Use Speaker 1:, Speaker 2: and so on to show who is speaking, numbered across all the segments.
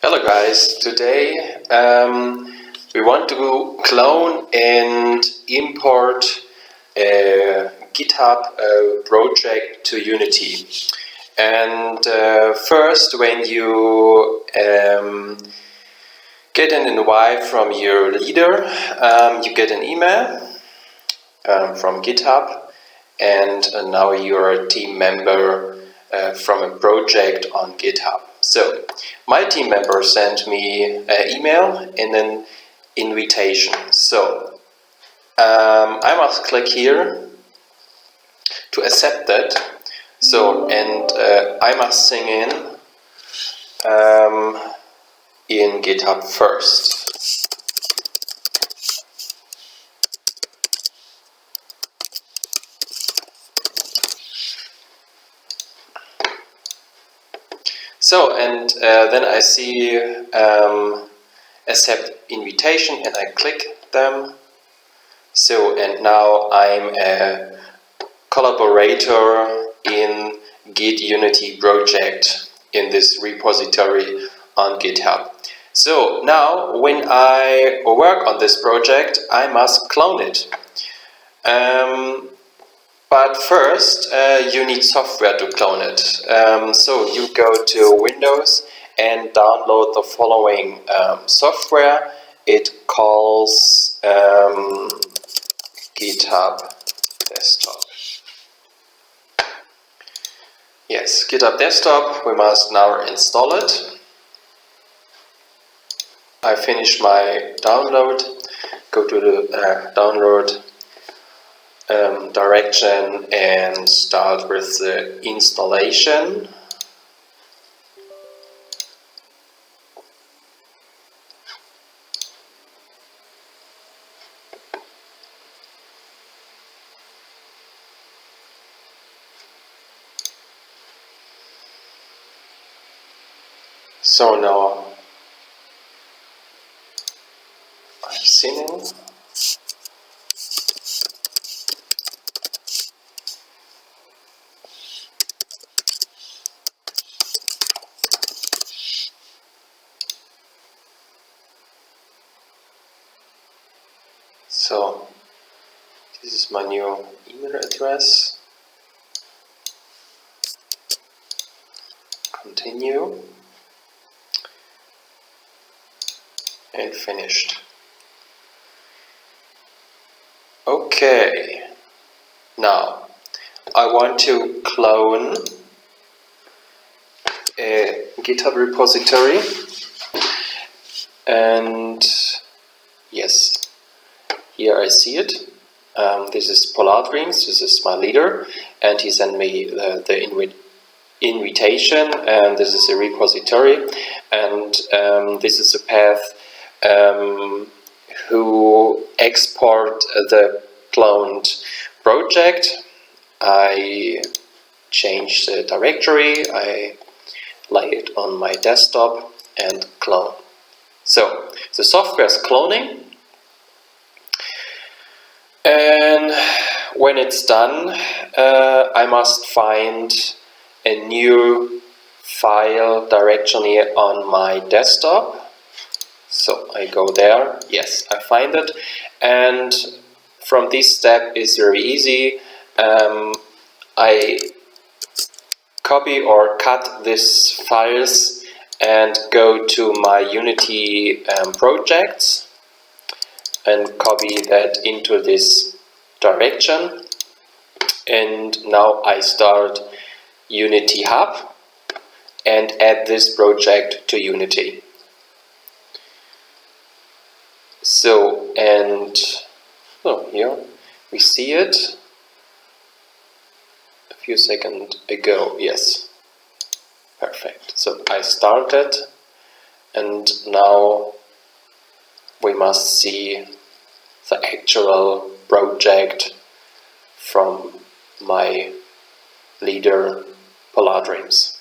Speaker 1: Hello guys, today we want to clone and import a GitHub project to Unity. And first, when you get an invite from your leader, you get an email from GitHub, and now you're a team member from a project on GitHub. So my team member sent me an email and an invitation. So I must click here to accept that. So, and I must sign in GitHub first. So, and then I see accept invitation and I click them. So, and now I'm a collaborator in Git Unity project in this repository on GitHub. So now when I work on this project, I must clone it. But first, you need software to clone it. So you go to Windows and download the following software. It calls GitHub Desktop. Yes, GitHub Desktop, we must now install it. I finish my download, go to the download direction and start with the installation. So now I'm signing. So this is my new email address. Continue. And finished. Okay, now I want to clone a GitHub repository, and yes, here I see it. This is Polar Dreams, this is my leader, and he sent me the invitation, and this is a repository, and this is a path who export the cloned project. I change the directory, I lay it on my desktop and clone. So the software is cloning, and when it's done, I must find a new file directly on my desktop. So I go there, yes, I find it, and from this step is very easy. I copy or cut these files and go to my Unity projects and copy that into this direction, and now I start Unity Hub and add this project to Unity. So, and here we see it a few seconds ago. Yes, perfect. So I started, and now we must see the actual project from my leader Polar Dreams.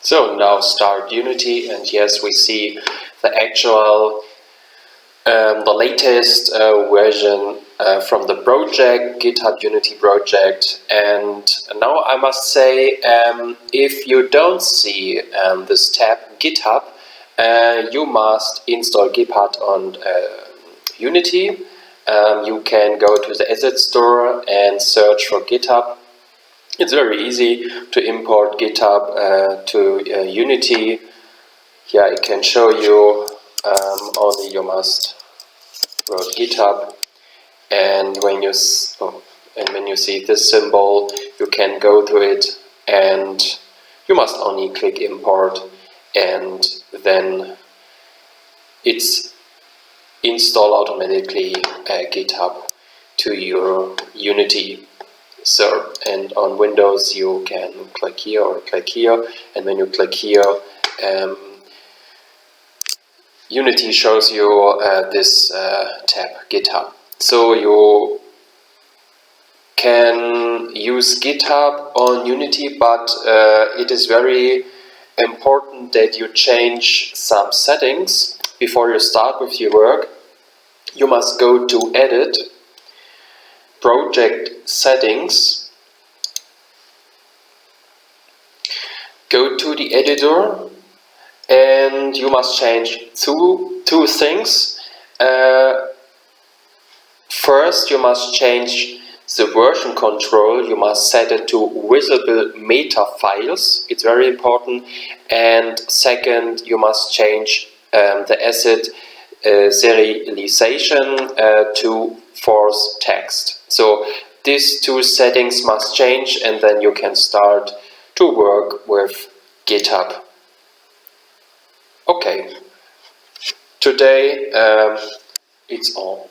Speaker 1: So now start Unity, and yes, we see the actual, the latest version from the project, GitHub Unity project. And now I must say, if you don't see this tab GitHub, you must install GitHub on Unity. You can go to the asset store and search for GitHub. It's very easy to import GitHub to Unity. Here I can show you, only you must write GitHub, and when you see this symbol, you can go to it, and you must only click import, and then it's install automatically GitHub to your Unity. So, and on Windows you can click here or click here, and when you click here, Unity shows you this tab GitHub. So you can use GitHub on Unity, but it is very important that you change some settings before you start with your work. You must go to Edit, Project Settings, go to the editor, and you must change two things. First, you must change the version control. You must set it to visible meta files. It's very important. And second, you must change the asset serialization to force text. So these two settings must change, and then you can start to work with GitHub. Okay, today it's all.